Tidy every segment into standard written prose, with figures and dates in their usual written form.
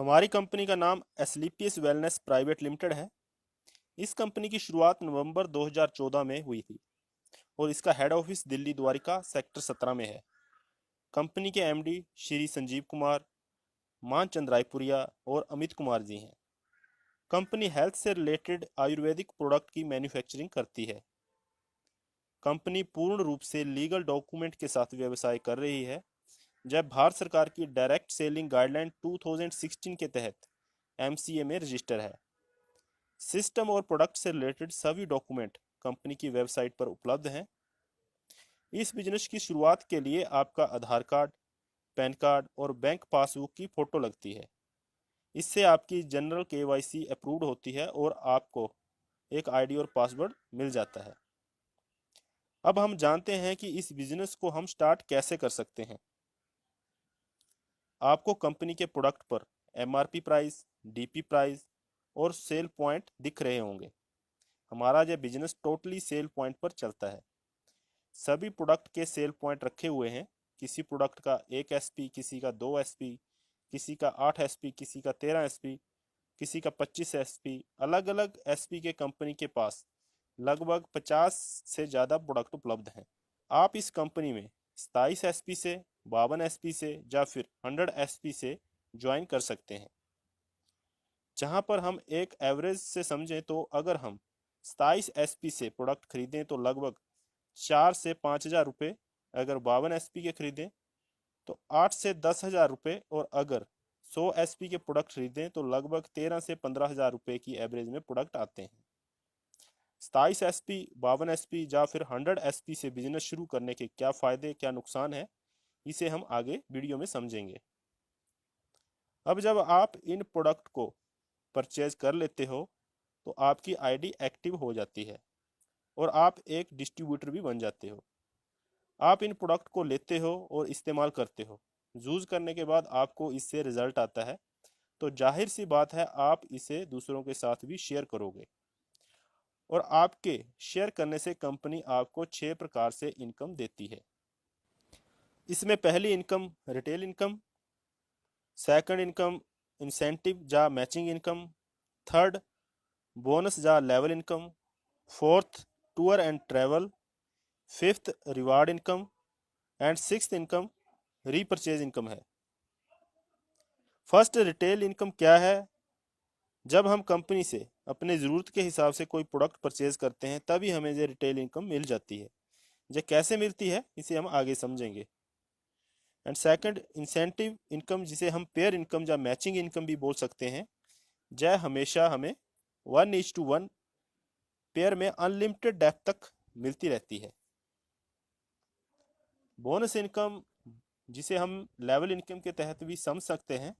हमारी कंपनी का नाम एस्क्लेपियस वेलनेस प्राइवेट लिमिटेड है। इस कंपनी की शुरुआत नवंबर 2014 में हुई थी और इसका head office Delhi Dwarka sector 17 में है। कंपनी के एमडी श्री संजीव कुमार, मानचंद रायपुरिया और अमित कुमार जी हैं। कंपनी हेल्थ से रिलेटेड आयुर्वेदिक प्रोडक्ट की मैन्युफैक्चरिंग करती है। कंपनी पूर्ण रूप से लीगल डॉक्यूमेंट के साथ व्यवसाय कर रही है, जब भारत सरकार की डायरेक्ट सेलिंग गाइडलाइन 2016 के तहत एमसीए में रजिस्टर है। सिस्टम और प्रोडक्ट से रिलेटेड सभी डॉक्यूमेंट कंपनी की वेबसाइट पर उपलब्ध हैं। इस बिजनेस की शुरुआत के लिए आपका आधार कार्ड, पैन कार्ड और बैंक पासबुक की फोटो लगती है। इससे आपकी जनरल केवाईसी अप्रूव्ड होती है और आपको एक आईडी और पासवर्ड मिल जाता है। अब हम जानते हैं कि इस बिजनेस को हम स्टार्ट कैसे कर सकते हैं। आपको कंपनी के प्रोडक्ट पर एमआरपी प्राइस, डीपी प्राइस और सेल पॉइंट दिख रहे होंगे। हमारा यह बिजनेस टोटली सेल पॉइंट पर चलता है। सभी प्रोडक्ट के सेल पॉइंट रखे हुए हैं। किसी प्रोडक्ट का 1 एसपी, किसी का 2 एसपी, किसी का 8 एसपी, किसी का 13 एसपी, किसी का 25 एसपी। अलग अलग एसपी के कंपनी के पास लगभग 50 से ज़्यादा प्रोडक्ट उपलब्ध हैं। आप इस कंपनी में 27 एसपी से, 52 एसपी से या फिर 100 एसपी से ज्वाइन कर सकते हैं। जहां पर हम एक एवरेज से समझें तो अगर हम 27 एसपी से प्रोडक्ट खरीदें तो लगभग 4 से 5 हज़ार रुपये, अगर 52 एसपी के खरीदें तो 8 से 10 हज़ार रुपये, और अगर 100 एसपी के प्रोडक्ट खरीदें तो लगभग 13 से 15 हज़ार रुपये की एवरेज में प्रोडक्ट आते हैं। 27 एसपी, 52 एसपी या फिर 100 एसपी से बिजनेस शुरू करने के क्या फ़ायदे, क्या नुकसान है, इसे हम आगे वीडियो में समझेंगे। अब जब आप इन प्रोडक्ट को परचेज कर लेते हो तो आपकी आईडी एक्टिव हो जाती है और आप एक डिस्ट्रीब्यूटर भी बन जाते हो। आप इन प्रोडक्ट को लेते हो और इस्तेमाल करते हो। यूज़ करने के बाद आपको इससे रिजल्ट आता है तो जाहिर सी बात है आप इसे दूसरों के साथ भी शेयर करोगे, और आपके शेयर करने से कंपनी आपको 6 प्रकार से इनकम देती है। इसमें पहली income retail income, second income incentive या मैचिंग इनकम, थर्ड बोनस या level income, fourth tour and travel, fifth reward income and sixth income repurchase income है। फर्स्ट रिटेल इनकम क्या है? जब हम कंपनी से अपने ज़रूरत के हिसाब से कोई प्रोडक्ट परचेज करते हैं तभी हमें ये रिटेल इनकम मिल जाती है। ये कैसे मिलती है इसे हम आगे समझेंगे। एंड सेकंड इंसेंटिव इनकम, जिसे हम पेयर इनकम या मैचिंग इनकम भी बोल सकते हैं। यह हमेशा हमें 1:1 पेयर में अनलिमिटेड डेप्थ तक मिलती रहती है। बोनस इनकम, जिसे हम लेवल इनकम के तहत भी समझ सकते हैं,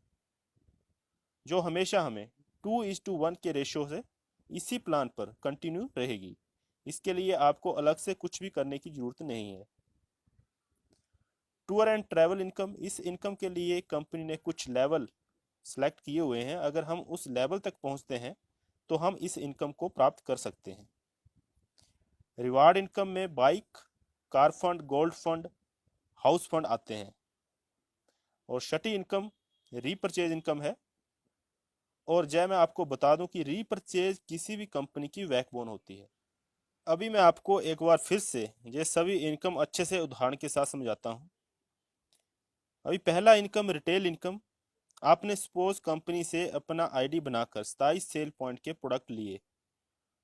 जो हमेशा हमें 2:1 के रेशो से इसी प्लान पर कंटिन्यू रहेगी। इसके लिए आपको अलग से कुछ भी करने की ज़रूरत नहीं है। टूर एंड ट्रैवल इनकम, इस इनकम के लिए कंपनी ने कुछ लेवल सेलेक्ट किए हुए हैं। अगर हम उस लेवल तक पहुंचते हैं तो हम इस इनकम को प्राप्त कर सकते हैं। रिवार्ड इनकम में bike, car fund, gold fund, house fund आते हैं। और छठी इनकम रीपरचेज इनकम है। और जय मैं आपको बता दूं कि रीपरचेज किसी भी कंपनी की बैकबोन होती है। अभी मैं आपको एक बार फिर से ये सभी इनकम अच्छे से उदाहरण के साथ समझाता हूं। अभी पहला इनकम रिटेल इनकम। आपने सपोज कंपनी से अपना आईडी बनाकर 27 सेल पॉइंट के प्रोडक्ट लिए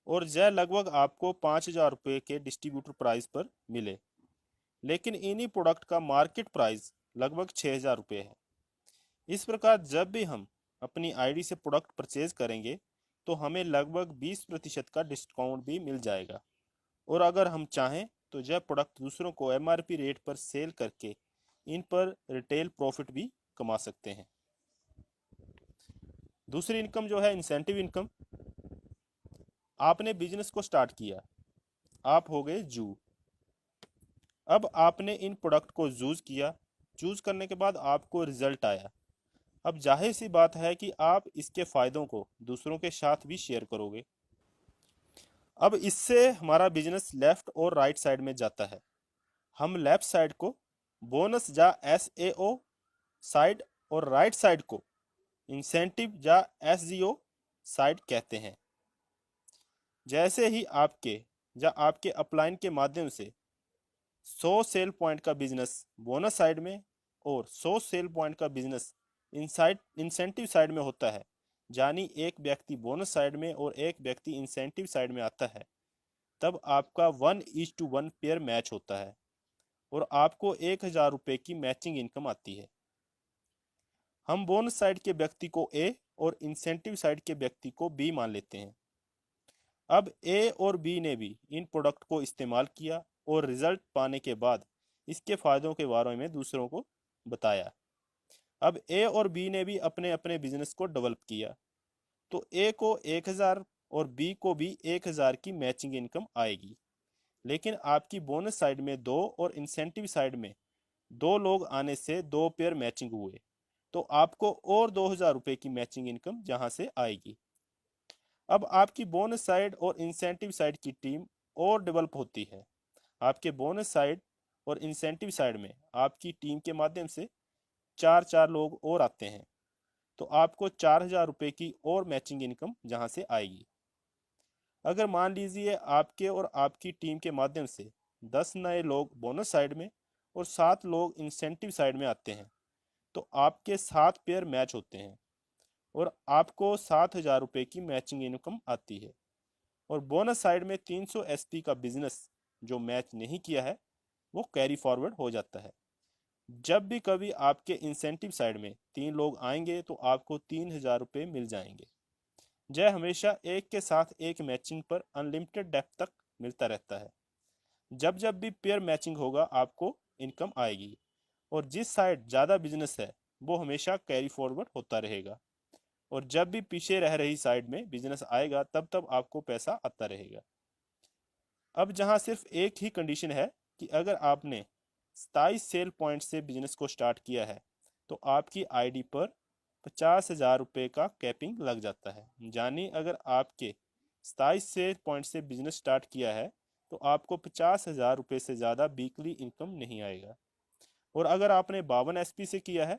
और यह लगभग आपको 5,000 रुपये के डिस्ट्रीब्यूटर प्राइस पर मिले, लेकिन इन्हीं प्रोडक्ट का मार्केट प्राइस लगभग 6,000 रुपये है। इस प्रकार जब भी हम अपनी आईडी से प्रोडक्ट परचेज करेंगे तो हमें लगभग 20% का डिस्काउंट भी मिल जाएगा, और अगर हम चाहें तो यह प्रोडक्ट दूसरों को एमआरपी रेट पर सेल करके इन पर रिटेल प्रॉफिट भी कमा सकते हैं। दूसरी इनकम जो है इंसेंटिव इनकम। आपने बिजनेस को स्टार्ट किया, आप हो गए जू। अब आपने इन प्रोडक्ट को यूज़ किया, यूज़ करने के बाद आपको रिजल्ट आया। अब जाहिर सी बात है कि आप इसके फ़ायदों को दूसरों के साथ भी शेयर करोगे। अब इससे हमारा बिजनेस लेफ़्ट और राइट साइड में जाता है। हम लेफ़्ट साइड को बोनस या एसएओ साइड और राइट साइड को इंसेंटिव या एसजीओ साइड कहते हैं। जैसे ही आपके अपलाइन के माध्यम से 100 सेल पॉइंट का बिजनेस बोनस साइड में और 100 सेल पॉइंट का बिजनेस इंसेंटिव साइड में होता है, यानी एक व्यक्ति बोनस साइड में और एक व्यक्ति इंसेंटिव साइड में आता है, तब आपका 1:1 पेयर मैच होता है और आपको 1000 रुपये की मैचिंग इनकम आती है। हम बोनस साइड के व्यक्ति को ए और इंसेंटिव साइड के व्यक्ति को बी मान लेते हैं। अब ए और बी ने भी इन प्रोडक्ट को इस्तेमाल किया और रिजल्ट पाने के बाद इसके फायदों के बारे में दूसरों को बताया। अब ए और बी ने भी अपने अपने बिजनेस को डेवलप किया, तो ए को 1000 और बी को भी 1000 की मैचिंग इनकम आएगी। लेकिन आपकी बोनस साइड में 2 और इंसेंटिव साइड में 2 लोग आने से 2 पेयर मैचिंग हुए, तो आपको और 2000 रुपये की मैचिंग इनकम जहां से आएगी। अब आपकी बोनस साइड और इंसेंटिव साइड की टीम और डेवलप होती है। आपके बोनस साइड और इंसेंटिव साइड में आपकी टीम के माध्यम से 4 लोग और आते हैं, तो आपको 4000 रुपये की और मैचिंग इनकम जहां से आएगी। अगर मान लीजिए आपके और आपकी टीम के माध्यम से 10 नए लोग बोनस साइड में और 7 लोग इंसेंटिव साइड में आते हैं, तो आपके 7 पेयर मैच होते हैं और आपको 7000 रुपये की मैचिंग इनकम आती है। और बोनस साइड में 300 एसपी का बिजनेस जो मैच नहीं किया है वो कैरी फॉरवर्ड हो जाता है। जब भी कभी आपके इंसेंटिव साइड में 3 लोग आएंगे तो आपको 3000 रुपये मिल जाएंगे। यह हमेशा एक के साथ एक मैचिंग पर अनलिमिटेड डेप्थ तक मिलता रहता है। जब जब भी पेयर मैचिंग होगा आपको इनकम आएगी और जिस साइड ज़्यादा बिजनेस है वो हमेशा कैरी फॉरवर्ड होता रहेगा और जब भी पीछे रह रही साइड में बिजनेस आएगा तब तब आपको पैसा आता रहेगा। अब जहां सिर्फ एक ही कंडीशन है कि अगर आपने 27 सेल पॉइंट से बिजनेस को स्टार्ट किया है तो आपकी आईडी पर 50,000 रुपये का कैपिंग लग जाता है, यानी अगर आपके 27 सेल पॉइंट से बिजनेस स्टार्ट किया है तो आपको 50,000 रुपये से ज़्यादा वीकली इनकम नहीं आएगा। और अगर आपने 52 एसपी से किया है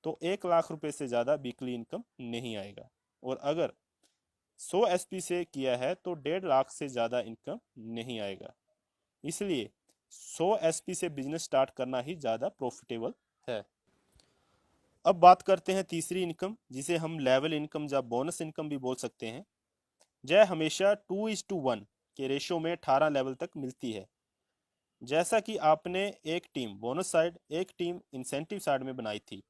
तो 1 लाख रुपये से ज़्यादा वीकली इनकम नहीं आएगा। और अगर 100 एसपी से किया है तो 1.5 लाख से ज़्यादा इनकम नहीं आएगा। इसलिए 100 एसपी से बिजनेस स्टार्ट करना ही ज़्यादा प्रॉफिटेबल है। अब बात करते हैं तीसरी इनकम, जिसे हम लेवल इनकम या बोनस इनकम भी बोल सकते हैं। यह हमेशा 2:1 के रेशो में 18 लेवल तक मिलती है। जैसा कि आपने एक टीम बोनस साइड एक टीम इंसेंटिव साइड में बनाई थी,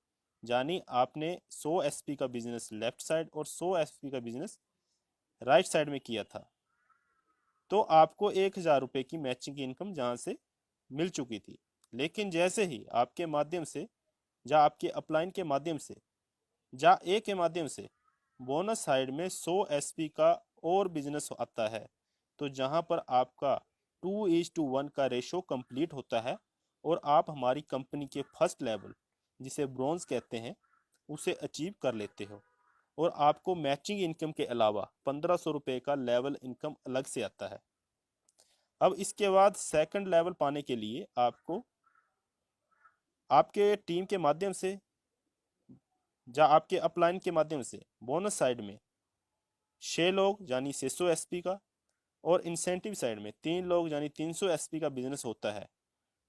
यानी आपने 100 एसपी का बिजनेस लेफ्ट साइड और 100 एसपी का बिजनेस राइट साइड में किया था, तो आपको 1000 रुपये की मैचिंग इनकम जहां से मिल चुकी थी। लेकिन जैसे ही आपके माध्यम से या आपके अपलाइन के माध्यम से या ए के माध्यम से बोनस साइड में 100 एसपी का और बिजनेस आता है, तो जहां पर आपका 2:1 का रेशो कंप्लीट होता है और आप हमारी कंपनी के फर्स्ट लेवल जिसे ब्रॉन्ज कहते हैं उसे अचीव कर लेते हो और आपको मैचिंग इनकम के अलावा 1500 रुपये का लेवल इनकम अलग से आता है। अब इसके बाद सेकंड लेवल पाने के लिए आपको आपके टीम के माध्यम से या आपके अपलाइन के माध्यम से बोनस साइड में 6 लोग यानी 600 एसपी का और इंसेंटिव साइड में 3 लोग यानी 300 एसपी का बिजनेस होता है,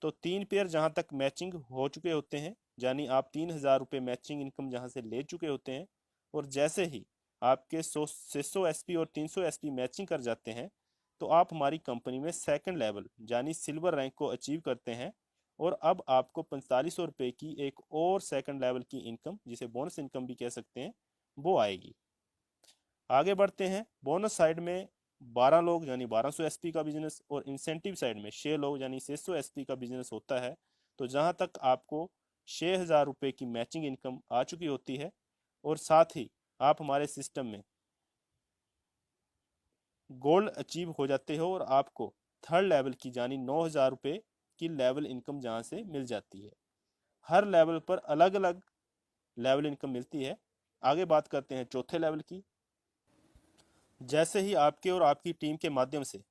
तो 3 पेयर जहां तक मैचिंग हो चुके होते हैं, यानी आप 3000 रुपये मैचिंग इनकम जहां से ले चुके होते हैं और जैसे ही आपके 600 एसपी और 300 एसपी मैचिंग कर जाते हैं तो आप हमारी कंपनी में सेकंड लेवल यानी सिल्वर रैंक को अचीव करते हैं और अब आपको 4500 रुपये की एक और सेकंड लेवल की इनकम, जिसे बोनस इनकम भी कह सकते हैं, वो आएगी। आगे बढ़ते हैं। बोनस साइड में 12 लोग यानी 1200 एसपी का बिजनेस और इंसेंटिव साइड में 6 लोग यानी 600 एसपी का बिजनेस होता है, तो जहां तक आपको 6000 रुपये की मैचिंग इनकम आ चुकी होती है और साथ ही आप हमारे सिस्टम में गोल्ड अचीव हो जाते हो और आपको थर्ड लेवल की यानी 9000 रुपये की लेवल इनकम जहां से मिल जाती है। हर लेवल पर अलग अलग लेवल इनकम मिलती है। आगे बात करते हैं चौथे लेवल की। जैसे ही आपके और आपकी टीम के माध्यम से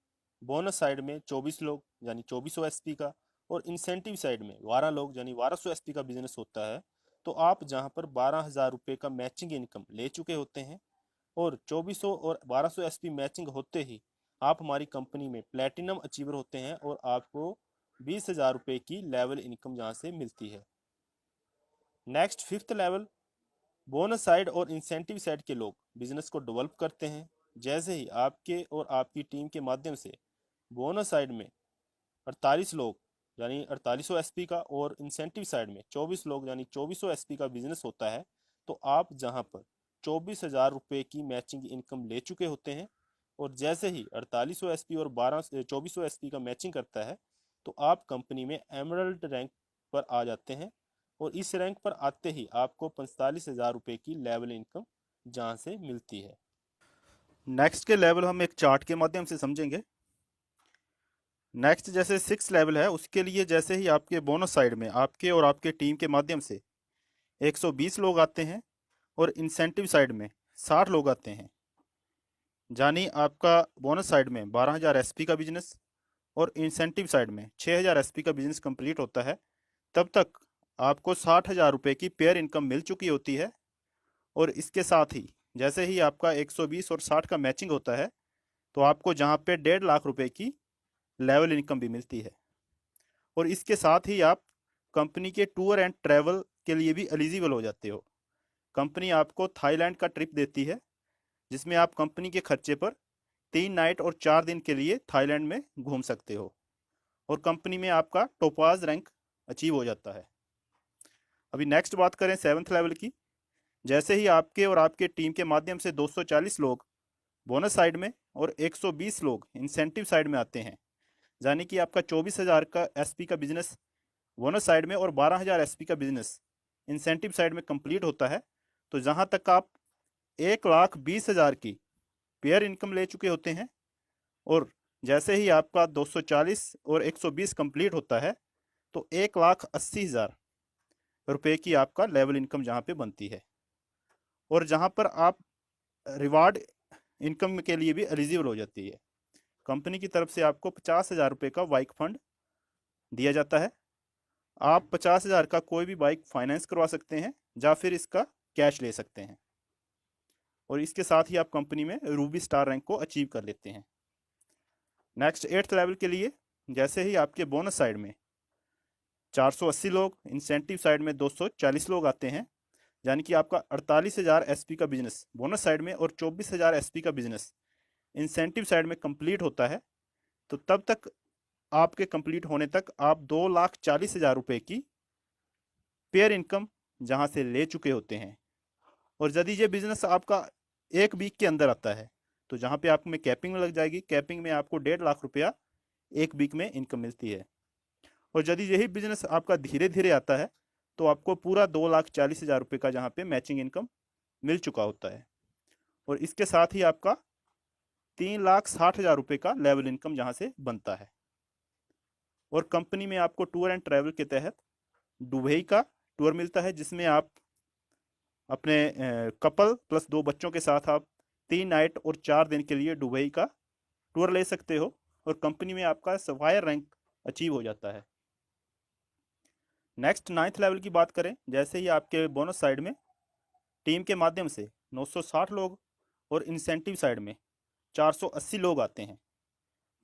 बोनस साइड में 24 लोग यानी 2400 एसपी का और इंसेंटिव साइड में 12 लोग यानी 1200 एसपी का बिजनेस होता है, तो आप जहां पर 12,000 रुपये का मैचिंग इनकम ले चुके होते हैं और 2400 और 1200 एसपी मैचिंग होते ही आप हमारी कंपनी में प्लेटिनम अचीवर होते हैं और आपको 20,000 रुपये की लेवल इनकम जहां से मिलती है। Next fifth level, bonus side और इंसेंटिव साइड के लोग बिजनेस को डेवलप करते हैं। जैसे ही आपके और आपकी टीम के माध्यम से बोनस साइड में 48 लोग यानी 4800 एसपी का और इंसेंटिव साइड में 24 लोग यानी 2400 एसपी का बिजनेस होता है, तो आप जहां पर 24,000 रुपये की मैचिंग इनकम ले चुके होते हैं और जैसे ही 4800 एसपी और 2400 एसपी का मैचिंग करता है तो आप कंपनी में एमरल्ड रैंक पर आ जाते हैं और इस रैंक पर आते ही आपको 45,000 रुपये की लेवल इनकम जहां से मिलती है। नेक्स्ट के लेवल हम एक चार्ट के माध्यम से समझेंगे। नेक्स्ट जैसे 6 लेवल है उसके लिए जैसे ही आपके बोनस साइड में आपके और आपके टीम के माध्यम से 120 लोग आते हैं और इंसेंटिव साइड में 60 लोग आते हैं, यानी आपका बोनस साइड में 12,000 एसपी का बिजनेस और इंसेंटिव साइड में 6,000 एसपी का बिजनेस कंप्लीट होता है, तब तक आपको 60,000 रुपये की पेयर इनकम मिल चुकी होती है। और इसके साथ ही जैसे ही आपका 120 और 60 का मैचिंग होता है तो आपको जहाँ पे 1.5 लाख रुपए की लेवल इनकम भी मिलती है। और इसके साथ ही आप कंपनी के टूर एंड ट्रैवल के लिए भी एलिजिबल हो जाते हो। कंपनी आपको थाईलैंड का ट्रिप देती है जिसमें आप कंपनी के खर्चे पर 3 नाइट और 4 दिन के लिए थाईलैंड में घूम सकते हो और कंपनी में आपका टोपाज रैंक अचीव हो जाता है। अभी नेक्स्ट बात करें 7th लेवल की। जैसे ही आपके और आपके टीम के माध्यम से 240 लोग बोनस साइड में और 120 लोग इंसेंटिव साइड में आते हैं, यानी कि आपका 24,000 का एसपी का बिजनेस बोनस साइड में और 12,000 एसपी का बिजनेस इंसेंटिव साइड में कंप्लीट होता है, तो जहां तक आप 1,20,000 की पेयर इनकम ले चुके होते हैं और जैसे ही आपका 240 और 120 कंप्लीट होता है तो 1,80,000 रुपये की आपका लेवल इनकम जहां पे बनती है। और जहां पर आप रिवार्ड इनकम के लिए भी एलिजिबल हो जाती है। कंपनी की तरफ से आपको 50,000 रुपये का बाइक फंड दिया जाता है। आप 50,000 का कोई भी बाइक फाइनेंस करवा सकते हैं या फिर इसका कैश ले सकते हैं और इसके साथ ही आप कंपनी में रूबी स्टार रैंक को अचीव कर लेते हैं। नेक्स्ट 8th लेवल के लिए जैसे ही आपके बोनस साइड में 480 लोग इंसेंटिव साइड में 240 लोग आते हैं, यानी कि आपका 48,000 एसपी का बिजनेस बोनस साइड में और 24,000 एसपी का बिजनेस इंसेंटिव साइड में कंप्लीट होता है, तो तब तक आपके कंप्लीट होने तक आप 2,40,000 रुपये की पेयर इनकम जहां से ले चुके होते हैं। और यदि ये बिजनेस आपका 1 वीक के अंदर आता है तो जहां पे आप में कैपिंग लग जाएगी, कैपिंग में आपको 1.5 लाख रुपया 1 वीक में इनकम मिलती है। और यदि यही बिजनेस आपका धीरे धीरे आता है तो आपको पूरा 2,40,000 रुपये का जहाँ पे मैचिंग इनकम मिल चुका होता है और इसके साथ ही आपका 3,60,000 रुपये का लेवल इनकम जहाँ से बनता है। और कंपनी में आपको टूर एंड ट्रैवल के तहत दुबई का टूर मिलता है जिसमें आप अपने कपल प्लस 2 बच्चों के साथ आप 3 नाइट और 4 दिन के लिए दुबई का टूर ले सकते हो और कंपनी में आपका सफायर रैंक अचीव हो जाता है। नेक्स्ट 9th लेवल की बात करें, जैसे ही आपके बोनस साइड में टीम के माध्यम से 960 लोग और इंसेंटिव साइड में 480 लोग आते हैं,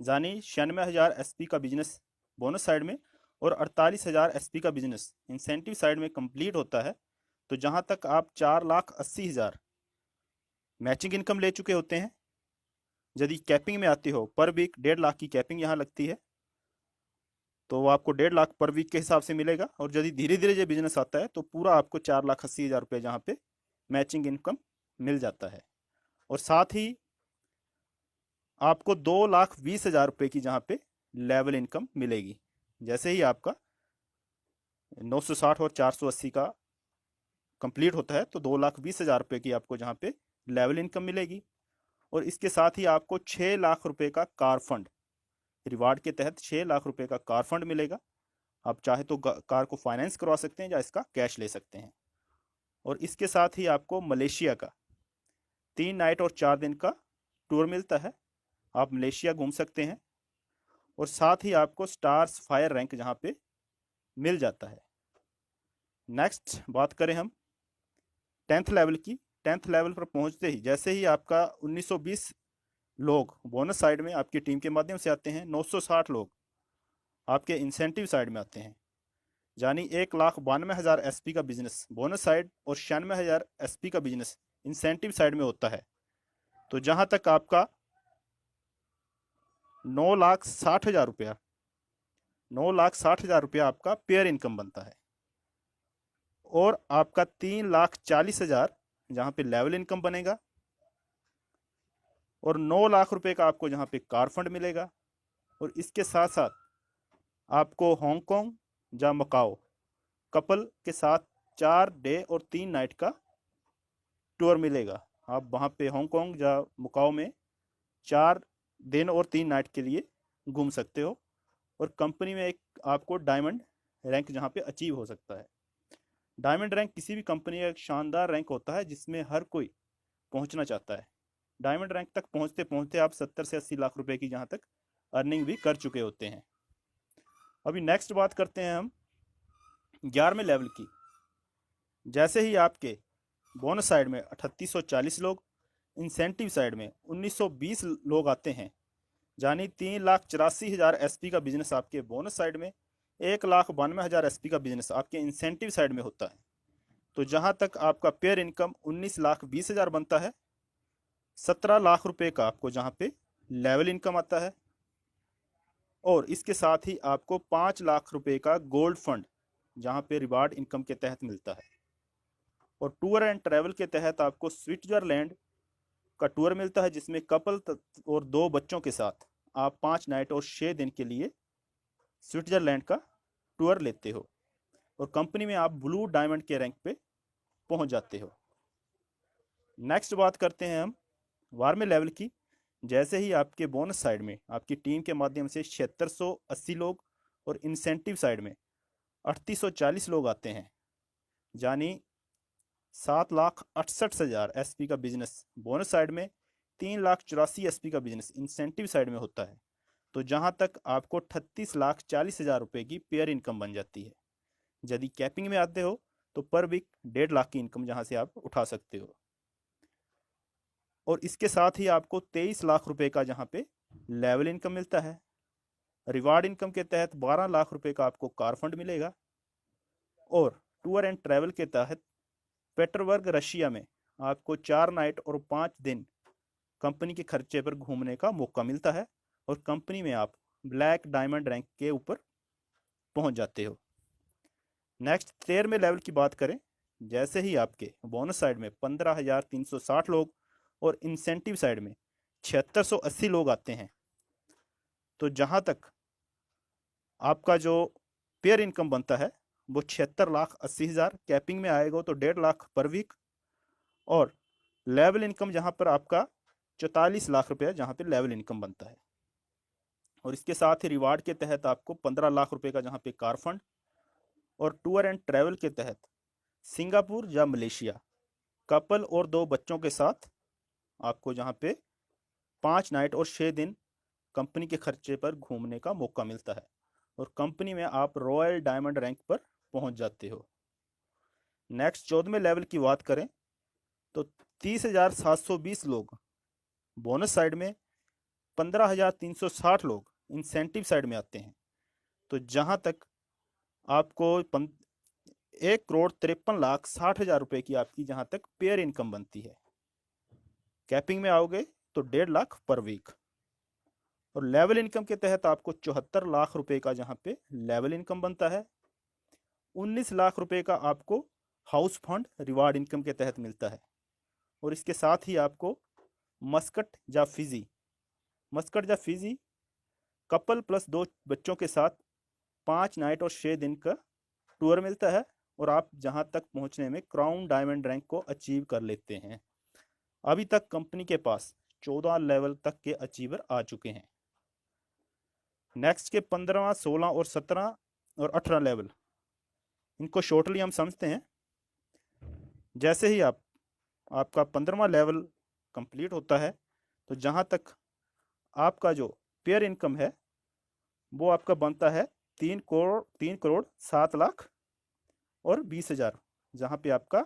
यानी 96,000 एसपी का बिजनेस बोनस साइड में और 48,000 एसपी का बिजनेस इंसेंटिव साइड में कंप्लीट होता है, तो जहां तक आप 4,80,000 मैचिंग इनकम ले चुके होते हैं। यदि कैपिंग में आते हो पर वीक 1.5 लाख की कैपिंग यहाँ लगती है, तो वो आपको 1.5 लाख पर वीक के हिसाब से मिलेगा। और यदि धीरे धीरे ये बिजनेस आता है तो पूरा आपको 4,80,000 रुपये जहाँ पे मैचिंग इनकम मिल जाता है। और साथ ही आपको 2,20,000 रुपये की जहाँ पे लेवल इनकम मिलेगी। जैसे ही आपका 960 और 480 का कंप्लीट होता है तो 2,20,000 रुपये की आपको जहाँ पे लेवल इनकम मिलेगी। और इसके साथ ही आपको 6 लाख रुपए का कार फंड रिवार्ड के तहत 6 लाख रुपए का कार फंड मिलेगा। आप चाहे तो कार को फाइनेंस करवा सकते हैं या इसका कैश ले सकते हैं। और इसके साथ ही आपको मलेशिया का 3 नाइट और 4 दिन का टूर मिलता है, आप मलेशिया घूम सकते हैं। और साथ ही आपको स्टार्स फायर रैंक जहाँ पे मिल जाता है। नेक्स्ट बात करें हम 10th लेवल की। 10th लेवल पर पहुंचते ही जैसे ही आपका 1920 लोग बोनस साइड में आपकी टीम के माध्यम से आते हैं, 960 लोग आपके इंसेंटिव साइड में आते हैं, यानी 1,92,000 एसपी का बिजनेस बोनस साइड और 96,000 एसपी का बिजनेस इंसेंटिव साइड में होता है। तो जहां तक आपका 9,60,000 रुपया 9,60,000 रुपया आपका पेयर इनकम बनता है, और आपका 3,40,000 जहां पे लेवल इनकम बनेगा, और 9 लाख रुपए का आपको जहां पे कार फंड मिलेगा। और इसके साथ साथ आपको हांगकांग या मकाओ कपल के साथ 4 डे और 3 नाइट का टूर मिलेगा। आप वहाँ पे हांगकांग या मकाओ में 4 दिन और 3 नाइट के लिए घूम सकते हो, और कंपनी में एक आपको डायमंड रैंक जहाँ पे अचीव हो सकता है। डायमंड रैंक किसी भी कंपनी का एक शानदार रैंक होता है जिसमें हर कोई पहुंचना चाहता है। डायमंड रैंक तक पहुंचते पहुंचते आप 70 से 80 लाख रुपए की जहाँ तक अर्निंग भी कर चुके होते हैं। अभी नेक्स्ट बात करते हैं हम 11वें लेवल की। जैसे ही आपके बोनस साइड में 3840 लोग, इंसेंटिव साइड में 1920 लोग आते हैं, यानी 3,84,000 एसपी का बिजनेस आपके बोनस साइड में, 1,92,000 एसपी का बिजनेस आपके इंसेंटिव साइड में होता है। तो जहां तक आपका पेयर इनकम 19,20,000 बनता है, 17 लाख रुपए का आपको जहां पे लेवल इनकम आता है, और इसके साथ ही आपको 5 लाख रुपए का गोल्ड फंड जहां पे रिवार्ड इनकम के तहत मिलता है। और टूर एंड ट्रैवल के तहत आपको स्विट्जरलैंड का टूर मिलता है, जिसमें कपल और 2 बच्चों के साथ आप 5 नाइट और 6 दिन के लिए स्विट्जरलैंड का टूर लेते हो, और कंपनी में आप ब्लू डायमंड के रैंक पे पहुंच जाते हो। नेक्स्ट बात करते हैं हम 12वें लेवल की। जैसे ही आपके बोनस साइड में आपकी टीम के माध्यम से 7680 लोग और इंसेंटिव साइड में 3840 लोग आते हैं, यानी 7,68,000 एसपी का बिजनेस बोनस साइड में, 3,84,000 एसपी का बिजनेस इंसेंटिव साइड में होता है। तो जहां तक आपको 38,40,000 रुपए की पेयर इनकम बन जाती है। यदि कैपिंग में आते हो तो पर वीक 1.5 लाख की इनकम जहां से आप उठा सकते हो। और इसके साथ ही आपको 23 लाख रुपए का जहां पे लेवल इनकम मिलता है। रिवार्ड इनकम के तहत 12 लाख रुपए का आपको कार फंड मिलेगा, और टूर एंड ट्रैवल के तहत पेटरबर्ग रशिया में आपको 4 नाइट और 5 दिन कंपनी के खर्चे पर घूमने का मौका मिलता है, और कंपनी में आप ब्लैक डायमंड रैंक के ऊपर पहुंच जाते हो। नेक्स्ट 13वें लेवल की बात करें। जैसे ही आपके बोनस साइड में 15,360 लोग और इंसेंटिव साइड में 7,680 लोग आते हैं, तो जहां तक आपका जो पेयर इनकम बनता है वो 76,80,000, कैपिंग में आएगा तो 1.5 लाख पर वीक, और लेवल इनकम जहां पर आपका 44 लाख रुपया जहां पे लेवल इनकम बनता है। और इसके साथ ही रिवार्ड के तहत आपको 15 लाख रुपए का जहां पे कार फंड, और टूर एंड ट्रैवल के तहत सिंगापुर या मलेशिया कपल और 2 बच्चों के साथ आपको जहां पे 5 नाइट और 6 दिन कंपनी के खर्चे पर घूमने का मौका मिलता है, और कंपनी में आप रॉयल डायमंड रैंक पर पहुंच जाते हो। नेक्स्ट 14वें लेवल की बात करें तो 30,720 लोग बोनस साइड में, 15,360 लोग इंसेंटिव साइड में आते हैं। तो जहां तक आपको 1,53,60,000 रुपए की आपकी जहां तक पेयर इनकम बनती है, कैपिंग में आओगे तो 1.5 लाख पर वीक, और लेवल इनकम के तहत आपको 74 लाख रुपए का जहां पे लेवल इनकम बनता है। 19 लाख रुपए का आपको हाउस फंड रिवार्ड इनकम के तहत मिलता है, और इसके साथ ही आपको मस्कट या फिजी कपल प्लस 2 बच्चों के साथ 5 नाइट और 6 दिन का टूर मिलता है, और आप जहां तक पहुंचने में क्राउन डायमंड रैंक को अचीव कर लेते हैं। अभी तक कंपनी के पास 14 लेवल तक के अचीवर आ चुके हैं। नेक्स्ट के 15, 16 और 17 और 18 लेवल, इनको शॉर्टली हम समझते हैं। जैसे ही आपका 15वां लेवल कंप्लीट होता है, तो जहां तक आपका जो पेयर इनकम है वो आपका बनता है 3 करोड़ 7 लाख और 20,000 जहाँ पे आपका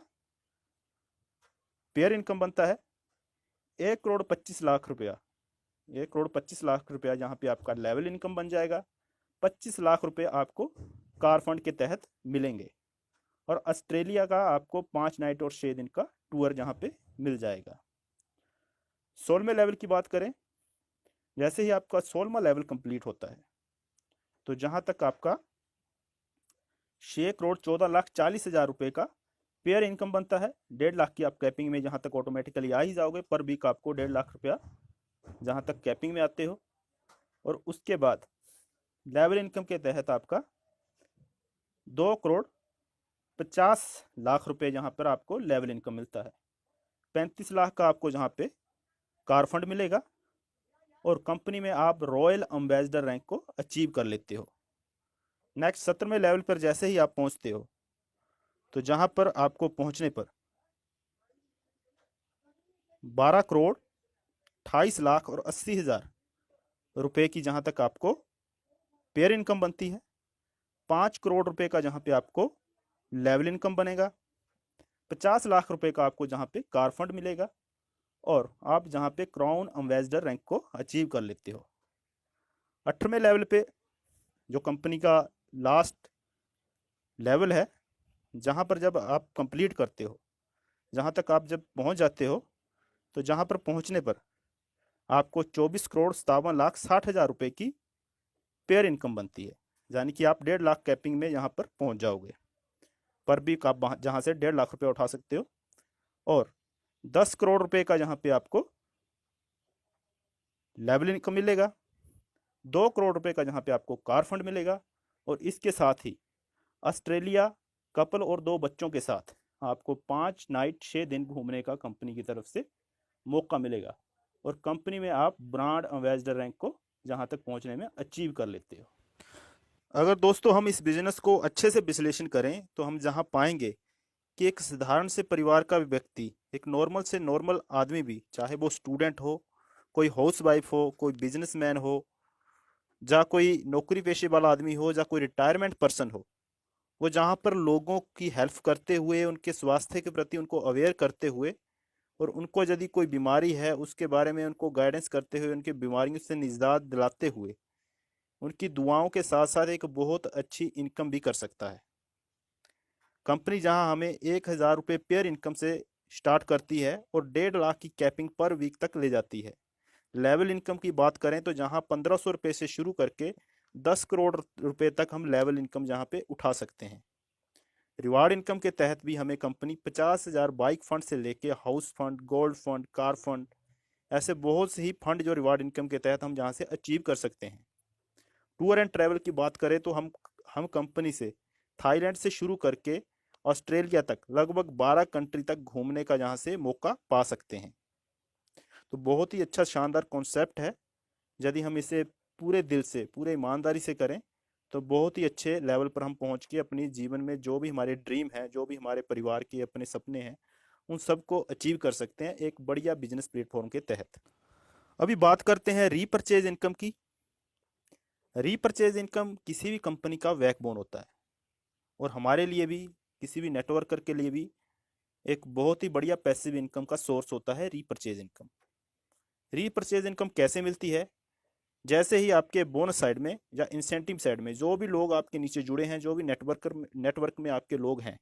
पेयर इनकम बनता है 1,25,00,000 रुपया। 1,25,00,000 रुपया जहाँ पे आपका लेवल इनकम बन जाएगा। 25,00,000 रुपये आपको कार फंड के तहत मिलेंगे। और ऑस्ट्रेलिया का आपको 5 नाइट और 6 दिन का टूर जहाँ पे मिल जाएगा। 16वें लेवल की बात करें, जैसे ही आपका 16वां लेवल कंप्लीट होता है तो जहाँ तक आपका 6,14,40,000 रुपये का पेयर इनकम बनता है। 1.5 लाख की आप कैपिंग में जहाँ तक ऑटोमेटिकली आ ही जाओगे, पर वीक आपको 1.5 लाख रुपया जहाँ तक कैपिंग में आते हो। और उसके बाद लेवल इनकम के तहत आपका 2,50,00,000 रुपये जहाँ पर आपको लेवल इनकम मिलता है। 35 लाख का आपको जहाँ पे कार फंड मिलेगा और कंपनी में आप रॉयल एम्बेसडर रैंक को अचीव कर लेते हो। नेक्स्ट 17वें लेवल पर जैसे ही आप पहुंचते हो तो जहां पर आपको पहुंचने पर 12,28,80,000 रुपए की जहां तक आपको पेयर इनकम बनती है। 5 करोड़ रुपए का जहां पे आपको लेवल इनकम बनेगा। 50 लाख रुपए का आपको जहां पे कार फंड मिलेगा और आप जहां पे क्राउन एम्बेसडर रैंक को अचीव कर लेते हो। 18वें लेवल पे जो कंपनी का लास्ट लेवल है, जहां पर जब आप कंप्लीट करते हो, जहां तक आप जब पहुंच जाते हो तो जहां पर पहुंचने पर आपको 24,57,60,000 रुपए की पेयर इनकम बनती है। यानी कि आप 1.5 लाख कैपिंग में यहाँ पर पहुंच जाओगे। पर भी आप जहाँ से 1.5 लाख रुपए उठा सकते हो। और 10 करोड़ रुपए का जहाँ पे आपको लेवल इनकम मिलेगा। 2 करोड़ रुपए का जहाँ पे आपको कार फंड मिलेगा। और इसके साथ ही ऑस्ट्रेलिया कपल और 2 बच्चों के साथ आपको 5 नाइट 6 दिन घूमने का कंपनी की तरफ से मौका मिलेगा। और कंपनी में आप ब्रांड एम्बेसडर रैंक को जहां तक पहुंचने में अचीव कर लेते हो। अगर दोस्तों हम इस बिजनेस को अच्छे से विश्लेषण करें तो हम जहां पाएंगे कि एक साधारण से परिवार का व्यक्ति, एक नॉर्मल से नॉर्मल आदमी भी, चाहे वो स्टूडेंट हो, कोई हाउस वाइफ हो, कोई बिजनेसमैन हो, या कोई नौकरी पेशे वाला आदमी हो, या कोई रिटायरमेंट पर्सन हो, वो जहाँ पर लोगों की हेल्प करते हुए, उनके स्वास्थ्य के प्रति उनको अवेयर करते हुए और उनको यदि कोई बीमारी है उसके बारे में उनको गाइडेंस करते हुए, उनकी बीमारियों से निजात दिलाते हुए, उनकी दुआओं के साथ साथ एक बहुत अच्छी इनकम भी कर सकता है। कंपनी जहां हमें 1,000 रुपये पेयर इनकम से स्टार्ट करती है और 1.5 लाख की कैपिंग पर वीक तक ले जाती है। लेवल इनकम की बात करें तो जहां 1,500 रुपये से शुरू करके 10 करोड़ रुपए तक हम लेवल इनकम जहां पे उठा सकते हैं। रिवार्ड इनकम के तहत भी हमें कंपनी 50,000 बाइक फंड से लेके house fund, gold fund, car fund, ऐसे बहुत से ही फंड जो रिवार्ड इनकम के तहत हम जहाँ से अचीव कर सकते हैं। टूर एंड ट्रैवल की बात करें तो हम कंपनी से थाईलैंड से शुरू करके ऑस्ट्रेलिया तक लगभग 12 कंट्री तक घूमने का जहाँ से मौका पा सकते हैं। तो बहुत ही अच्छा शानदार कॉन्सेप्ट है। यदि हम इसे पूरे दिल से, पूरे ईमानदारी से करें तो बहुत ही अच्छे लेवल पर हम पहुंच के अपनी जीवन में जो भी हमारे ड्रीम है, जो भी हमारे परिवार के अपने सपने हैं, उन सबको अचीव कर सकते हैं एक बढ़िया बिजनेस प्लेटफॉर्म के तहत। अभी बात करते हैं रीपरचेज इनकम की। रीपरचेज इनकम किसी भी कंपनी का बैकबोन होता है और हमारे लिए भी, किसी भी नेटवर्कर के लिए भी एक बहुत ही बढ़िया पैसिव इनकम का सोर्स होता है रीपरचेज इनकम। रीपरचेज इनकम कैसे मिलती है? जैसे ही आपके बोनस साइड में या इंसेंटिव साइड में जो भी लोग आपके नीचे जुड़े हैं, जो भी नेटवर्क में आपके लोग हैं,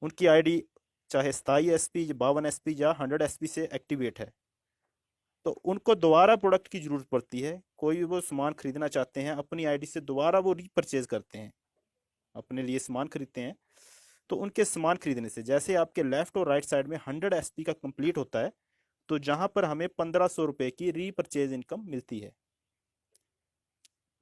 उनकी आईडी चाहे 27 SP, 52 SP या 100 SP से एक्टिवेट है, तो उनको दोबारा प्रोडक्ट की जरूरत पड़ती है। कोई भी वो सामान खरीदना चाहते हैं, अपनी आईडी से दोबारा वो रीपरचेज करते हैं, अपने लिए सामान खरीदते हैं। तो उनके सामान खरीदने से जैसे आपके लेफ्ट और राइट साइड में 100 SP का कंप्लीट होता है, तो जहां पर हमें 1,500 रुपए की रीपरचेज इनकम मिलती है।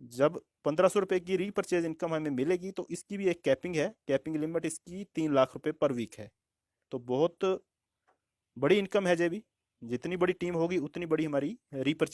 जब 1,500 रुपए की रीपरचेज इनकम हमें मिलेगी तो इसकी भी एक कैपिंग है। कैपिंग लिमिट इसकी 3 लाख रुपए पर वीक है। तो बहुत बड़ी इनकम है। जब भी जितनी बड़ी टीम होगी उतनी बड़ी हमारी रीपरचेज